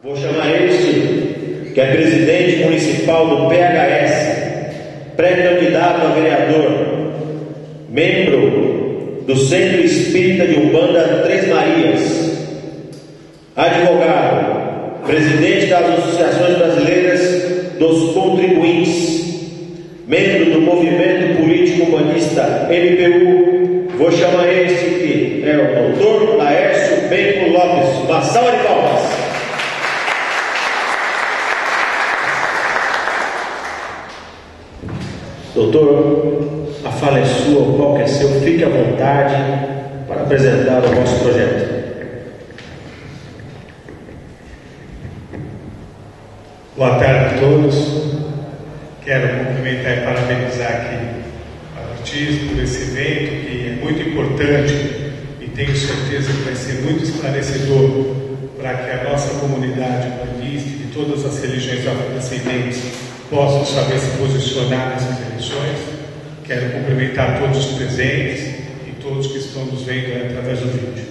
Vou chamar este, que é presidente municipal do PHS, pré-candidato a vereador, membro do Centro Espírita de Umbanda Três Marias, advogado, presidente das Associações Brasileiras dos Contribuintes, membro do Movimento Político Humanista MPU. Vou chamar este que é o doutor Laércio Benco Lopes. Uma salva de palmas. Doutor, a fala é sua, o palco é seu, fique à vontade para apresentar o nosso projeto. Boa tarde a todos. Quero cumprimentar e parabenizar aqui a Ortiz por esse evento que é muito importante e tenho certeza que vai ser muito esclarecedor para que a nossa comunidade umbandista e de todas as religiões afrodescendentes possam saber se posicionar nessas eleições. Quero cumprimentar todos os presentes e todos que estão nos vendo através do vídeo.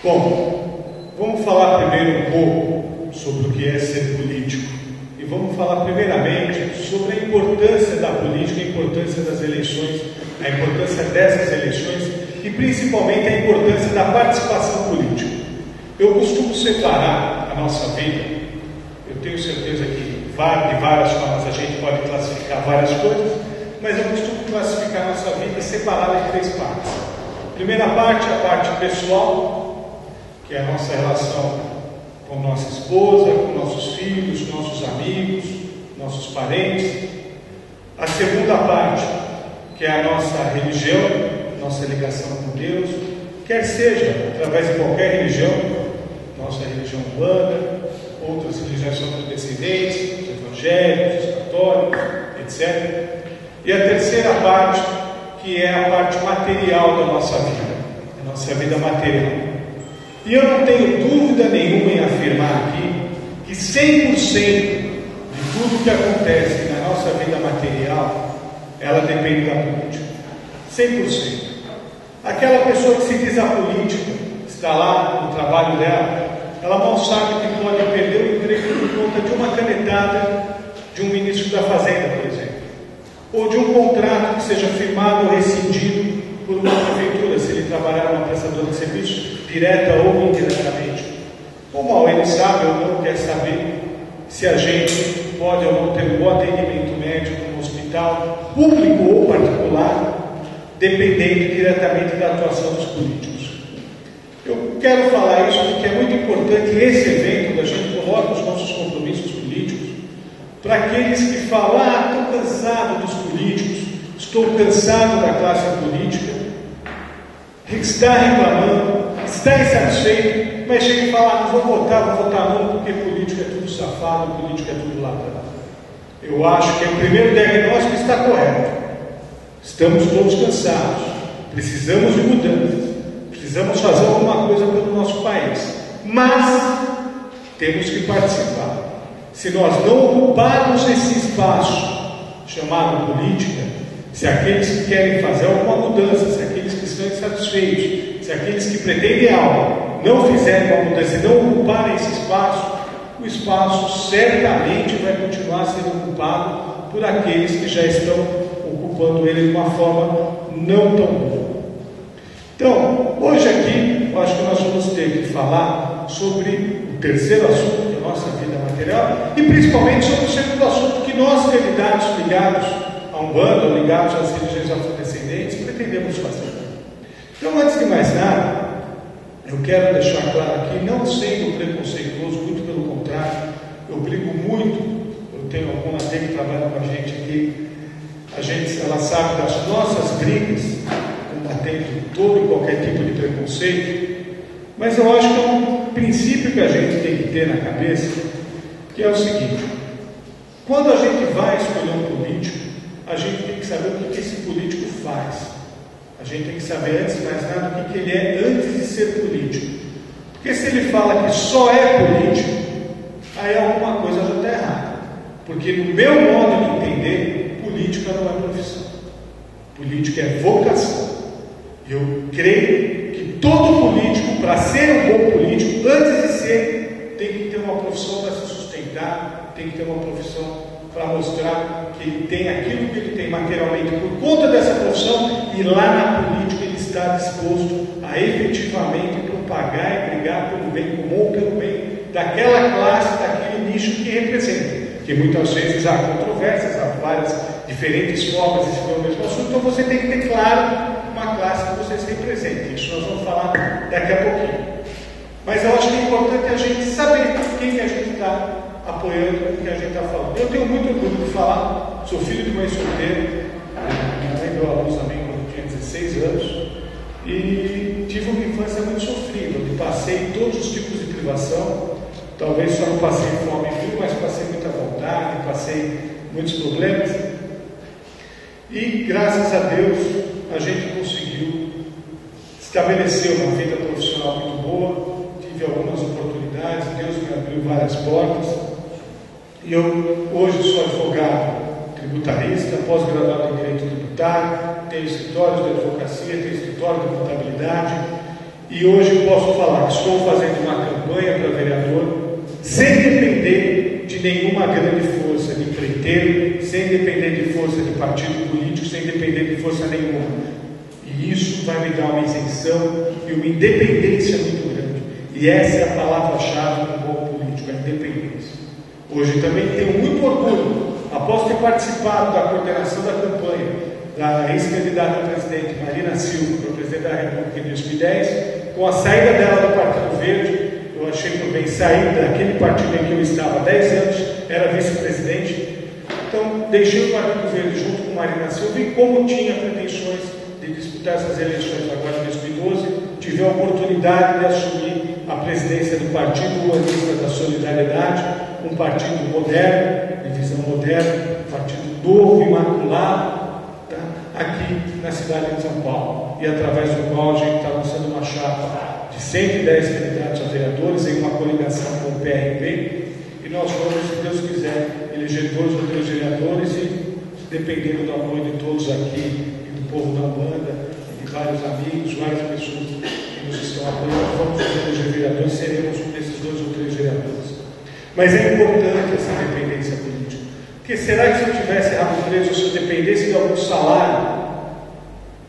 Bom, vamos falar primeiro um pouco sobre o que é ser político. E vamos falar primeiramente sobre a importância da política, a importância das eleições, a importância dessas eleições e principalmente a importância da participação política. Eu costumo separar a nossa vida, eu tenho certeza que de várias formas a gente pode classificar várias coisas, mas eu costumo classificar a nossa vida e separá-la em três partes. A primeira parte é a parte pessoal, que é a nossa relação com nossa esposa, com nossos filhos, nossos amigos, nossos parentes. A segunda parte, que é a nossa religião, nossa ligação com Deus, quer seja através de qualquer religião, nossa religião umbanda, outras religiões afrodescendentes, os evangélicos, os católicos, etc. E a terceira parte, que é a parte material da nossa vida, a nossa vida material. E eu não tenho dúvida nenhuma em afirmar aqui que 100% de tudo que acontece na nossa vida material, ela depende da política. 100%. Aquela pessoa que se diz apolítica, está lá no trabalho dela, ela mal sabe que pode perder o emprego por conta de uma canetada de um ministro da Fazenda, por exemplo. Ou de um contrato que seja firmado ou rescindido por uma prefeitura, se ele trabalhar numa prestadora de serviço, direta ou indiretamente. Ou mal ele sabe ou não quer saber se a gente pode ou não ter um bom atendimento médico no hospital, público ou particular, dependendo diretamente da atuação dos políticos. Eu quero falar isso porque é muito importante esse evento, da gente coloca os nossos compromissos políticos, para aqueles que falam, estou cansado dos políticos, estou cansado da classe política, está reclamando, está insatisfeito, mas chega e fala, não vou votar não, porque político é tudo safado, político é tudo ladrão. Eu acho que o primeiro diagnóstico está correto. Estamos todos cansados, precisamos de mudanças, precisamos fazer alguma coisa pelo nosso país, mas temos que participar. Se nós não ocuparmos esse espaço chamado política, se aqueles que querem fazer alguma mudança, se aqueles que estão insatisfeitos, se aqueles que pretendem algo não fizerem uma mudança e não ocuparem esse espaço, o espaço certamente vai continuar sendo ocupado por aqueles que já estão ocupando ele de uma forma não tão boa. Então, hoje aqui, eu acho que nós vamos ter que falar sobre o terceiro assunto, que é a nossa vida material, e principalmente sobre o segundo assunto, que nós, candidatos ligados a Umbanda, ligados às religiões afrodescendentes, pretendemos fazer. Então, antes de mais nada, eu quero deixar claro aqui, não sendo preconceituoso, muito pelo contrário, eu brigo muito, eu tenho alguma que trabalha com a gente aqui, ela sabe das nossas brigas, combatendo todo e qualquer tipo de preconceito, mas eu acho que é um princípio que a gente tem que ter na cabeça, que é o seguinte: quando a gente vai escolher um político, a gente tem que saber o que esse político faz. A gente tem que saber, antes de mais nada, o que ele é antes de ser político. Porque se ele fala que só é político, aí alguma coisa já está errada. Porque no meu modo de entender, política não é profissão. Política é vocação. Eu creio que todo político, para ser um bom político, antes de ser, tem profissão para se sustentar, tem que ter uma profissão para mostrar que ele tem aquilo que ele tem materialmente por conta dessa profissão, e lá na política ele está disposto a efetivamente propagar e brigar pelo bem comum, pelo bem daquela classe, daquele nicho que representa. Porque muitas vezes há controvérsias, há várias diferentes formas de se ver o mesmo assunto, então você tem que ter claro uma classe que você se representa. Isso nós vamos falar daqui a pouquinho. Mas eu acho que é importante a gente saber quem que a gente está apoiando, o que a gente está falando. Eu tenho muito orgulho de falar, sou filho de mãe solteira, minha mãe deu à luz também quando eu tinha 16 anos, e tive uma infância muito sofrida, onde passei todos os tipos de privação. Talvez só não passei fome e frio, mas passei muita vontade, passei muitos problemas. E graças a Deus a gente conseguiu estabelecer uma vida profissional muito boa. Tive algumas oportunidades, Deus me abriu várias portas. E eu hoje sou advogado tributarista, pós-graduado em Direito Tributário, tenho escritórios de advocacia, tenho escritório de contabilidade. E hoje posso falar que estou fazendo uma campanha para vereador sem depender de nenhuma grande força de empreiteiro, sem depender de força de partido político, sem depender de força nenhuma. E isso vai me dar uma isenção e uma independência muito grande. E essa é a palavra-chave do bom político, a independência. Hoje também tenho muito orgulho, após ter participado da coordenação da campanha da ex-candidata a presidente Marina Silva, para presidente da República em 2010, com a saída dela do Partido Verde. Eu achei por bem sair daquele partido em que eu estava há 10 anos, era vice-presidente. Então, deixei o Partido Verde junto com Marina Silva, e como tinha pretensões de disputar essas eleições agora em 2012, tive a oportunidade de assumir a presidência do Partido Humanista da Solidariedade, um partido moderno, de visão moderna, um partido novo, imaculado, tá? Aqui na cidade de São Paulo, e através do qual a gente está lançando uma chapa de 110 candidatos a vereadores em uma coligação com o PRB, e nós vamos, se Deus quiser, eleger 2 ou 3 vereadores, e dependendo do apoio de todos aqui, e do povo da Umbanda, e de vários amigos, várias pessoas que nos estão apoiando, vamos eleger vereadores, seremos um desses 2 ou 3 vereadores. Mas é importante essa independência política, porque será que se eu tivesse rabo preso, ou se eu dependesse de algum salário,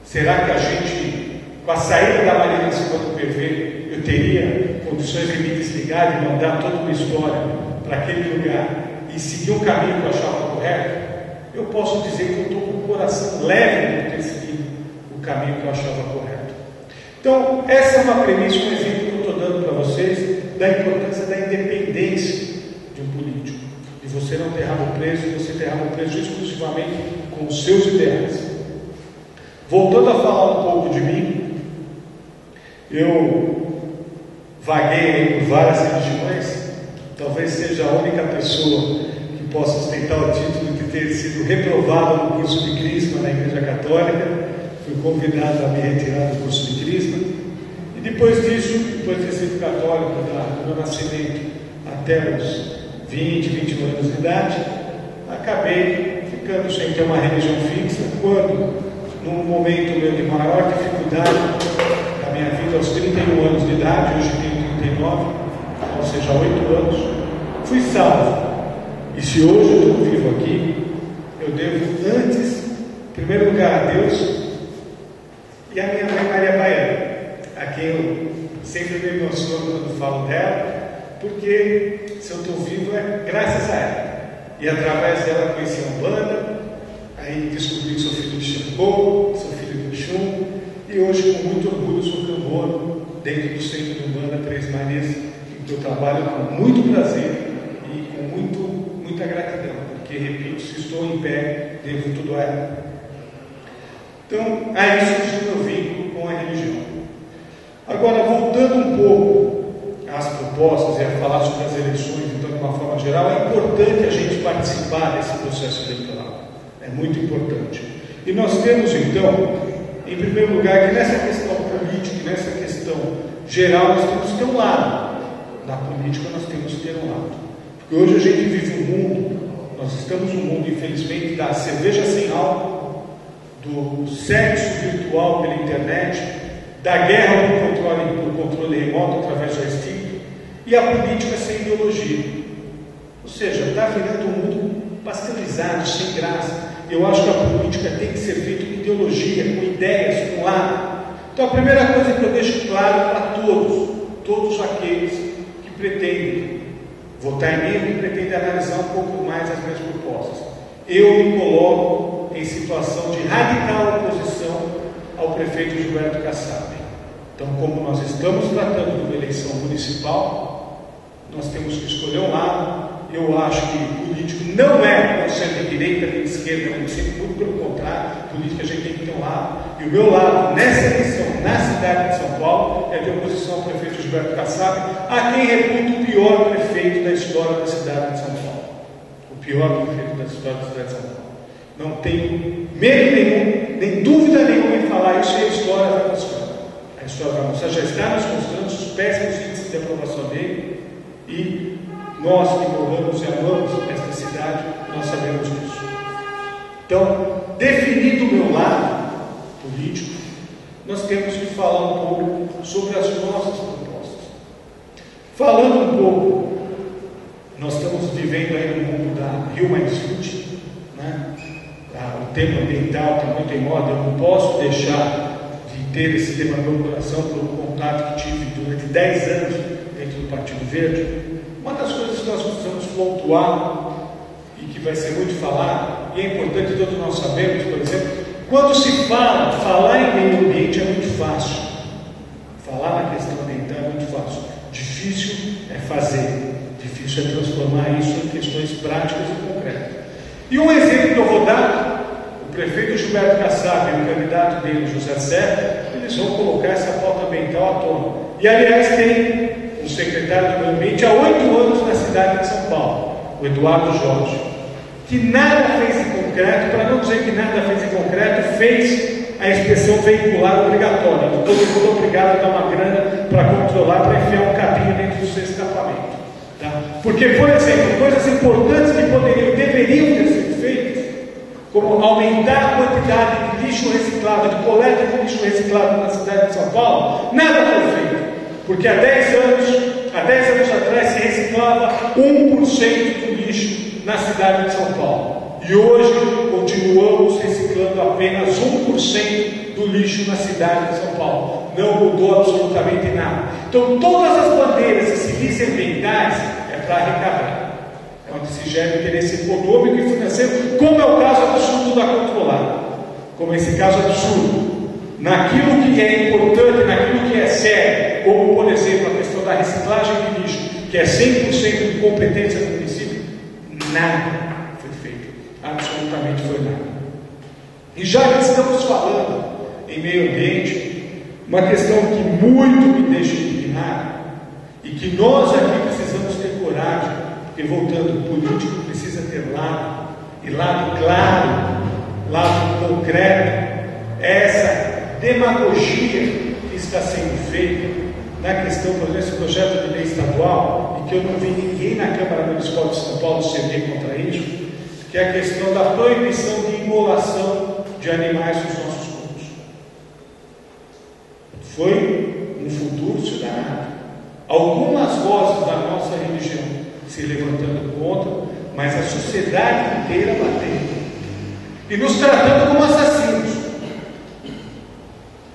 será que a gente, com a saída da Marina Silva do PV, eu teria condições de me desligar, de mandar toda uma história para aquele lugar e seguir um caminho que eu achava correto? Eu posso dizer que eu estou com o coração leve por ter seguido o caminho que eu achava correto. Então, essa é uma premissa, um exemplo que eu estou dando para vocês da importância da independência de um político, de você não ter rabo preso, de você ter rabo preso exclusivamente com os seus ideais. Voltando a falar um pouco de mim, eu vaguei por várias religiões, talvez seja a única pessoa que possa ostentar o título de ter sido reprovado no curso de Crisma na Igreja Católica. Fui convidado a me retirar do curso de Crisma, e depois disso, depois de ter sido católico do meu nascimento até os 20, 21 anos de idade, acabei ficando sem ter uma religião fixa, quando, num momento meu de maior dificuldade na minha vida, aos 31 anos de idade, hoje tenho 39, ou seja, 8 anos, fui salvo. E se hoje eu estou vivo aqui, eu devo antes, em primeiro lugar, a Deus e a minha mãe Maria Baiana, a quem eu sempre me emociono quando falo dela, porque se eu estou vivo é graças a ela. E através dela conheci a Umbanda, aí descobri que sou filho de Xangô, sou filho de Xum, e hoje, com muito orgulho, sou camboro dentro do Centro de Umbanda Três Marias, em que eu trabalho com muito prazer e com muita gratidão, porque, repito, se estou em pé, devo tudo a ela. Então, aí surgiu meu vínculo com a religião. Agora, voltando um pouco às propostas e a falar sobre as eleições, então, de uma forma geral, é importante a gente participar desse processo eleitoral. É muito importante. E nós temos, então, em primeiro lugar, que nessa questão política e nessa questão geral, nós temos que ter um lado. Na política, nós temos que ter um lado. Porque hoje a gente vive um mundo, nós estamos num mundo, infelizmente, da cerveja sem álcool, do sexo virtual pela internet, da guerra por controle remoto através do joystick, e a política sem ideologia. Ou seja, está virando um mundo pasteurizado, sem graça. Eu acho que a política tem que ser feita com ideologia, com ideias, com lado. Então a primeira coisa que eu deixo claro para todos aqueles que pretendem votar em mim, que pretendem analisar um pouco mais as minhas propostas. Eu me coloco em situação de radical oposição ao prefeito Gilberto Kassab. Então, como nós estamos tratando de uma eleição municipal, nós temos que escolher um lado. Eu acho que político não é de direita nem de esquerda, nem de centro, muito pelo contrário. Política a gente tem que ter um lado. E o meu lado, nessa eleição, na cidade de São Paulo, é de oposição ao prefeito Gilberto Kassab, a quem reputo o pior prefeito da história da cidade de São Paulo. O pior prefeito da história da cidade de São Paulo. Não tenho medo nenhum, nem dúvida nenhuma em falar isso, e a história vai mostrar. A história vai mostrar, já está nos mostrando os péssimos índices de aprovação dele, e nós que moramos e amamos esta cidade, nós sabemos disso. Então, definido o meu lado político, nós temos que falar um pouco sobre as nossas propostas. Falando um pouco, nós estamos vivendo aí no mundo da Human Food, né? O tema ambiental está muito em moda. Eu não posso deixar de ter esse tema no meu coração pelo contato que tive durante 10 anos dentro do Partido Verde. Uma das coisas que nós precisamos pontuar e que vai ser muito falado, e é importante todos nós sabermos, por exemplo, quando se falar em meio ambiente é muito fácil. Falar na questão ambiental é muito fácil. Difícil é fazer, difícil é transformar isso em questões práticas e concretas. E um exemplo que eu vou dar, o prefeito Gilberto Kassab e o candidato dele, José Serra, eles vão colocar essa pauta ambiental à tona. E aliás tem um secretário do meio ambiente há 8 anos na cidade de São Paulo, o Eduardo Jorge, que nada fez em concreto, para não dizer que nada fez em concreto, fez a inspeção veicular obrigatória. Todo mundo é obrigado a dar uma grana para controlar, para enfiar um cabinho dentro do seu escapamento. Tá? Porque, por exemplo, coisas importantes que poderiam, deveriam ter sido feitas, como aumentar a quantidade de lixo reciclado, de coleta de lixo reciclado na cidade de São Paulo, nada foi feito. Porque há 10 anos atrás se reciclava 1% do lixo na cidade de São Paulo. E hoje continuamos reciclando apenas 1% do lixo na cidade de São Paulo. Não mudou absolutamente nada. Então todas as bandeiras e civis ambientais é para arrecadar. É onde se gera interesse econômico e financeiro, como é o caso absurdo da controlada. Como esse caso absurdo. Naquilo que é importante, naquilo que é sério, como por exemplo a questão da reciclagem de lixo, que é 100% de competência do município, nada foi feito, absolutamente foi nada. E já que estamos falando em meio ambiente, uma questão que muito me deixa indignado, e que nós aqui precisamos ter coragem, porque voltando, o político precisa ter lado, e lado claro, lado concreto, essa demagogia que está sendo feita na questão, por exemplo, desse projeto de lei estadual, e que eu não vi ninguém na Câmara Municipal de São Paulo ceder contra isso, que é a questão da proibição de imolação de animais nos nossos cultos. Foi um futuro cidadão. Algumas vozes da nossa religião se levantando contra, mas a sociedade inteira batendo e nos tratando como assassinos.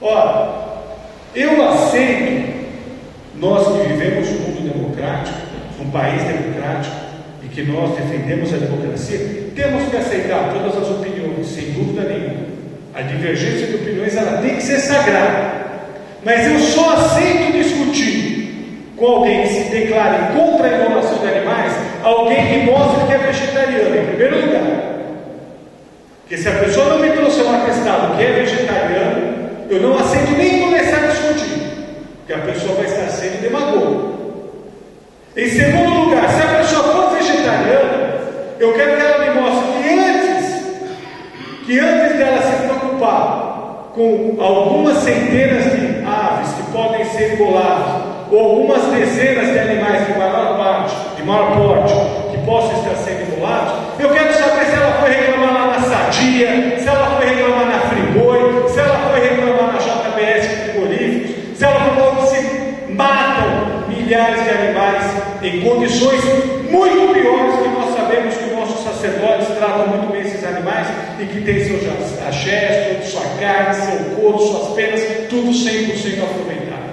Ora, eu aceito, nós que vivemos num mundo democrático, num país democrático, e que nós defendemos a democracia, temos que aceitar todas as opiniões, sem dúvida nenhuma. A divergência de opiniões, ela tem que ser sagrada. Mas eu só aceito discutir com alguém que se declare contra a imolação de animais, alguém que mostre que é vegetariano, em primeiro lugar. Porque se a pessoa não me trouxer um atestado que é vegetariano, eu não aceito nem começar a discutir, porque a pessoa vai estar sendo demagoga. Em segundo lugar, se a pessoa for vegetariana, eu quero que ela me mostre que antes dela se preocupar com algumas centenas de aves que podem ser engoladas, ou algumas dezenas de animais de maior porte, que possam estar sendo engolados, eu quero saber se ela foi reclamar lá na Sadia, se ela foi reclamar na Friboi, se ela foi reclamar na JBS Frigoríficos, se ela falou que se matam milhares de animais em condições muito piores, que nós sabemos que nossos sacerdotes tratam muito bem esses animais e que têm seus axés, sua carne, seu couro, suas penas, tudo 100% aproveitado.